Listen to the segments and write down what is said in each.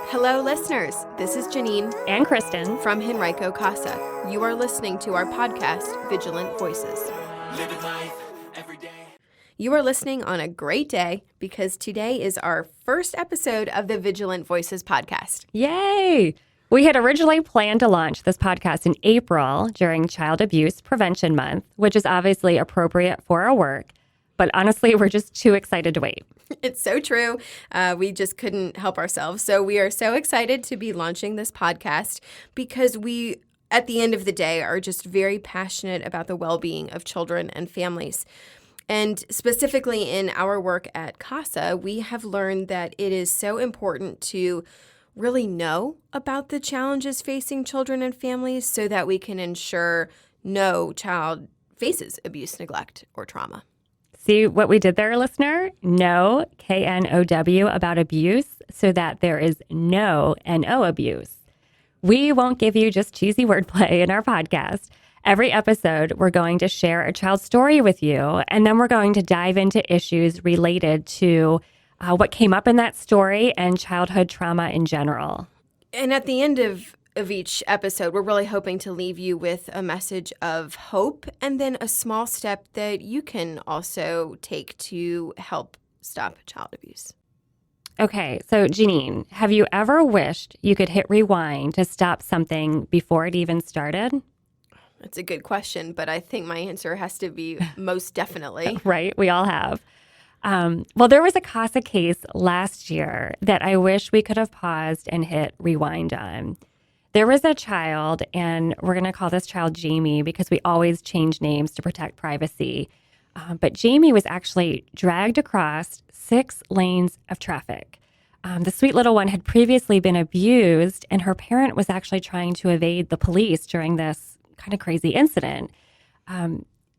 Hello, listeners. This is Jeannine and Kristen from Henrico CASA. You are listening to our podcast, Vigilant Voices. Living life every day. You are listening on a great day because today is our first episode of the Vigilant Voices podcast. Yay! We had originally planned to launch this podcast in April during Child Abuse Prevention Month, which is obviously appropriate for our work. But honestly, we're just too excited to wait. It's so true. We just couldn't help ourselves. So we are so excited to be launching this podcast because we, at the end of the day, are just very passionate about the well-being of children and families. And specifically in our work at CASA, we have learned that it is so important to really know about the challenges facing children and families so that we can ensure no child faces abuse, neglect, or trauma. See what we did there, listener? No, K-N-O-W, about abuse, so that there is no N-O abuse. We won't give you just cheesy wordplay in our podcast. Every episode, we're going to share a child's story with you, and then we're going to dive into issues related to what came up in that story and childhood trauma in general. And at the end of each episode, we're really hoping to leave you with a message of hope and then a small step that you can also take to help stop child abuse. Okay, so Jeannine, have you ever wished you could hit rewind to stop something before it even started? That's a good question, but I think my answer has to be most definitely. Right, we all have. Well, there was a CASA case last year that I wish we could have paused and hit rewind on. There was a child, and we're going to call this child Jamie because we always change names to protect privacy. But Jamie was actually dragged across 6 lanes of traffic. The sweet little one had previously been abused, and her parent was actually trying to evade the police during this kind of crazy incident.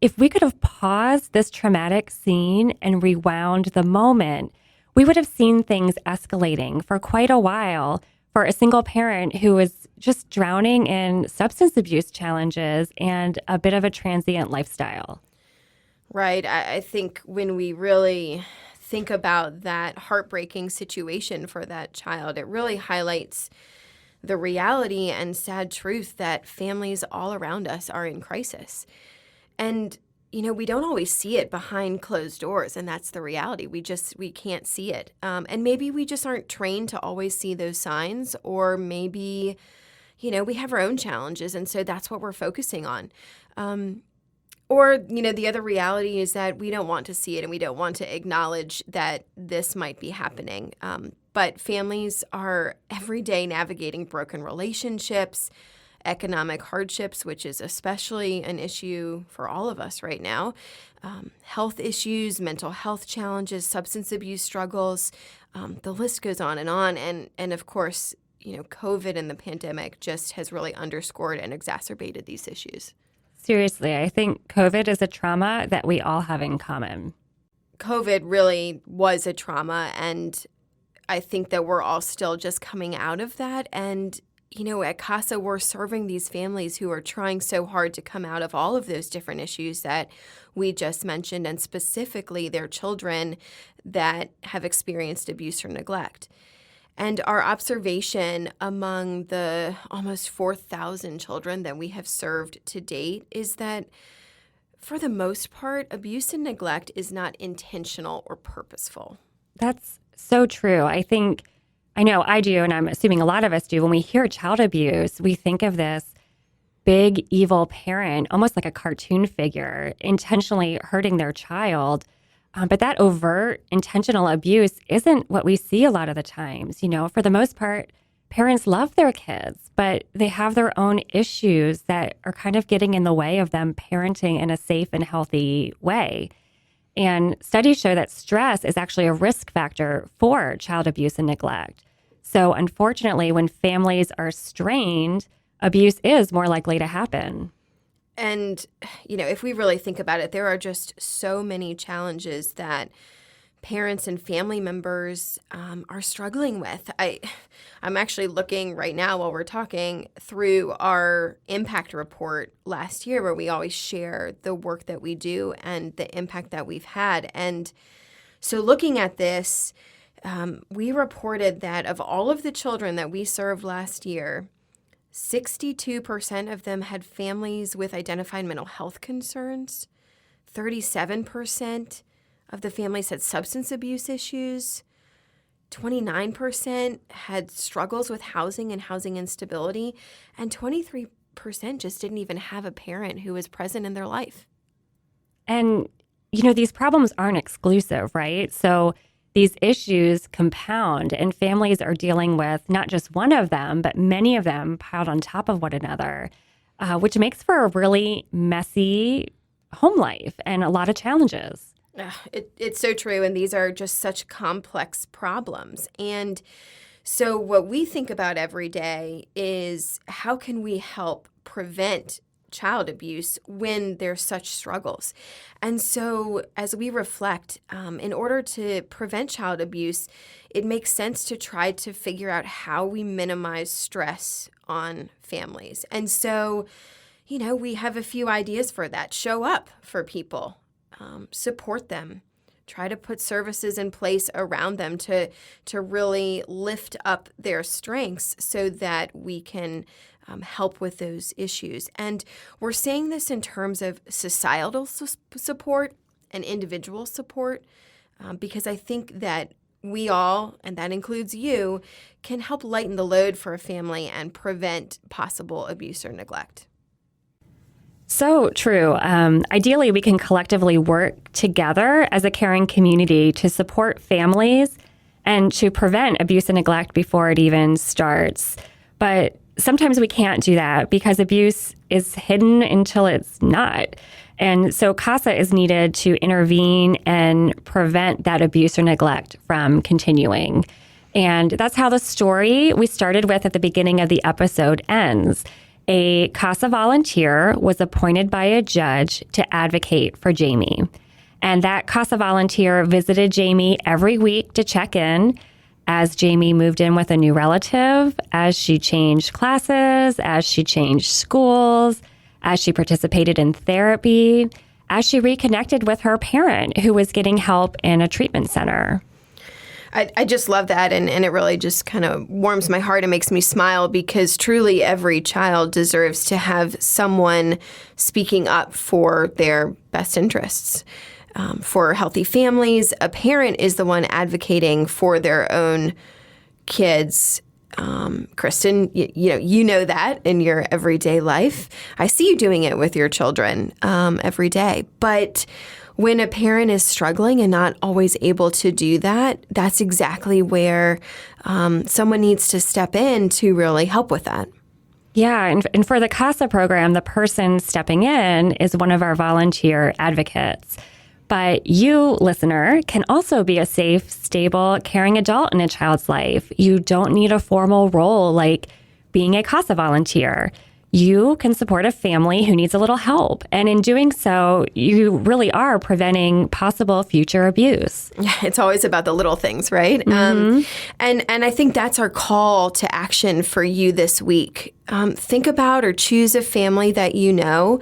If we could have paused this traumatic scene and rewound the moment, we would have seen things escalating for quite a while for a single parent who was just drowning in substance abuse challenges and a bit of a transient lifestyle. Right. I think when we really think about that heartbreaking situation for that child, it really highlights the reality and sad truth that families all around us are in crisis. And, you know, we don't always see it behind closed doors, and that's the reality. We can't see it. And maybe we just aren't trained to always see those signs, or maybe, you know, we have our own challenges, and so that's what we're focusing on. Or, you know, the other reality is that we don't want to see it, and we don't want to acknowledge that this might be happening. But families are every day navigating broken relationships, economic hardships, which is especially an issue for all of us right now, health issues, mental health challenges, substance abuse struggles, the list goes on. And of course, you know, COVID and the pandemic just has really underscored and exacerbated these issues. Seriously, I think COVID is a trauma that we all have in common. COVID really was a trauma, and I think that we're all still just coming out of that. And you know, at CASA, we're serving these families who are trying so hard to come out of all of those different issues that we just mentioned, and specifically their children that have experienced abuse or neglect. And our observation among the almost 4,000 children that we have served to date is that, for the most part, abuse and neglect is not intentional or purposeful. That's so true. I know I do, and I'm assuming a lot of us do. When we hear child abuse, we think of this big, evil parent, almost like a cartoon figure, intentionally hurting their child. But that overt, intentional abuse isn't what we see a lot of the times. You know, for the most part, parents love their kids, but they have their own issues that are kind of getting in the way of them parenting in a safe and healthy way. And studies show that stress is actually a risk factor for child abuse and neglect. So unfortunately, when families are strained, abuse is more likely to happen. And, you know, if we really think about it, there are just so many challenges that parents and family members are struggling with. I'm actually looking right now while we're talking through our impact report last year, where we always share the work that we do and the impact that we've had. And so looking at this, we reported that of all of the children that we served last year, 62% of them had families with identified mental health concerns. 37% of the families had substance abuse issues. 29% had struggles with housing and housing instability. And 23% just didn't even have a parent who was present in their life. And, these problems aren't exclusive, right? So these issues compound, and families are dealing with not just one of them, but many of them piled on top of one another, which makes for a really messy home life and a lot of challenges. It's so true. And these are just such complex problems. And so what we think about every day is how can we help prevent child abuse when there's such struggles? And so as we reflect, in order to prevent child abuse, it makes sense to try to figure out how we minimize stress on families. And so, we have a few ideas for that. Show up for people, support them, try to put services in place around them to really lift up their strengths so that we can help with those issues. And we're saying this in terms of societal support and individual support, because I think that we all, and that includes you, can help lighten the load for a family and prevent possible abuse or neglect. So true. Ideally, we can collectively work together as a caring community to support families and to prevent abuse and neglect before it even starts. But sometimes we can't do that because abuse is hidden until it's not. And so CASA is needed to intervene and prevent that abuse or neglect from continuing. And that's how the story we started with at the beginning of the episode ends. A CASA volunteer was appointed by a judge to advocate for Jamie. And that CASA volunteer visited Jamie every week to check in as Jamie moved in with a new relative, as she changed classes, as she changed schools, as she participated in therapy, as she reconnected with her parent who was getting help in a treatment center. I just love that, and it really just kind of warms my heart and makes me smile because truly every child deserves to have someone speaking up for their best interests. For healthy families, a parent is the one advocating for their own kids. Kristen, you know that in your everyday life. I see you doing it with your children every day. But when a parent is struggling and not always able to do that, that's exactly where someone needs to step in to really help with that. Yeah, and for the CASA program, the person stepping in is one of our volunteer advocates. But you, listener, can also be a safe, stable, caring adult in a child's life. You don't need a formal role like being a CASA volunteer. You can support a family who needs a little help. And in doing so, you really are preventing possible future abuse. Yeah, it's always about the little things, right? And I think that's our call to action for you this week. Think about or choose a family that you know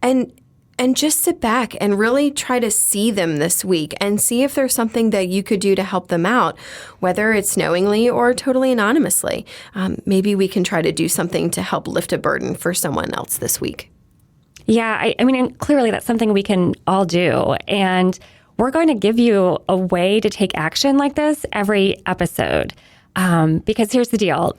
and just sit back and really try to see them this week and see if there's something that you could do to help them out, whether it's knowingly or totally anonymously. Maybe we can try to do something to help lift a burden for someone else this week. Yeah, I mean, and clearly that's something we can all do. And we're going to give you a way to take action like this every episode. Because here's the deal.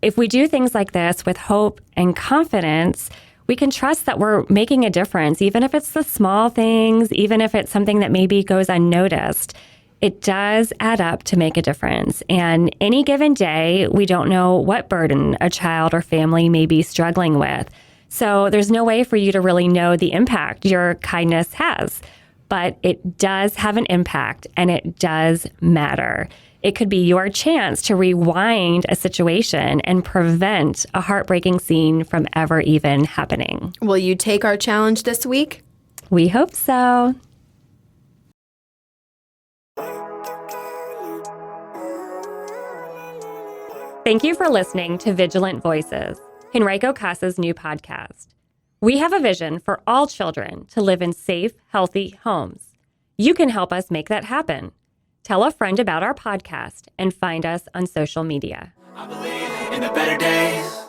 If we do things like this with hope and confidence, we can trust that we're making a difference, even if it's the small things, even if it's something that maybe goes unnoticed. It does add up to make a difference. And any given day, we don't know what burden a child or family may be struggling with. So there's no way for you to really know the impact your kindness has. But it does have an impact, and it does matter. It could be your chance to rewind a situation and prevent a heartbreaking scene from ever even happening. Will you take our challenge this week? We hope so. Thank you for listening to Vigilant Voices, Henrico CASA's new podcast. We have a vision for all children to live in safe, healthy homes. You can help us make that happen. Tell a friend about our podcast and find us on social media. I believe in the better days.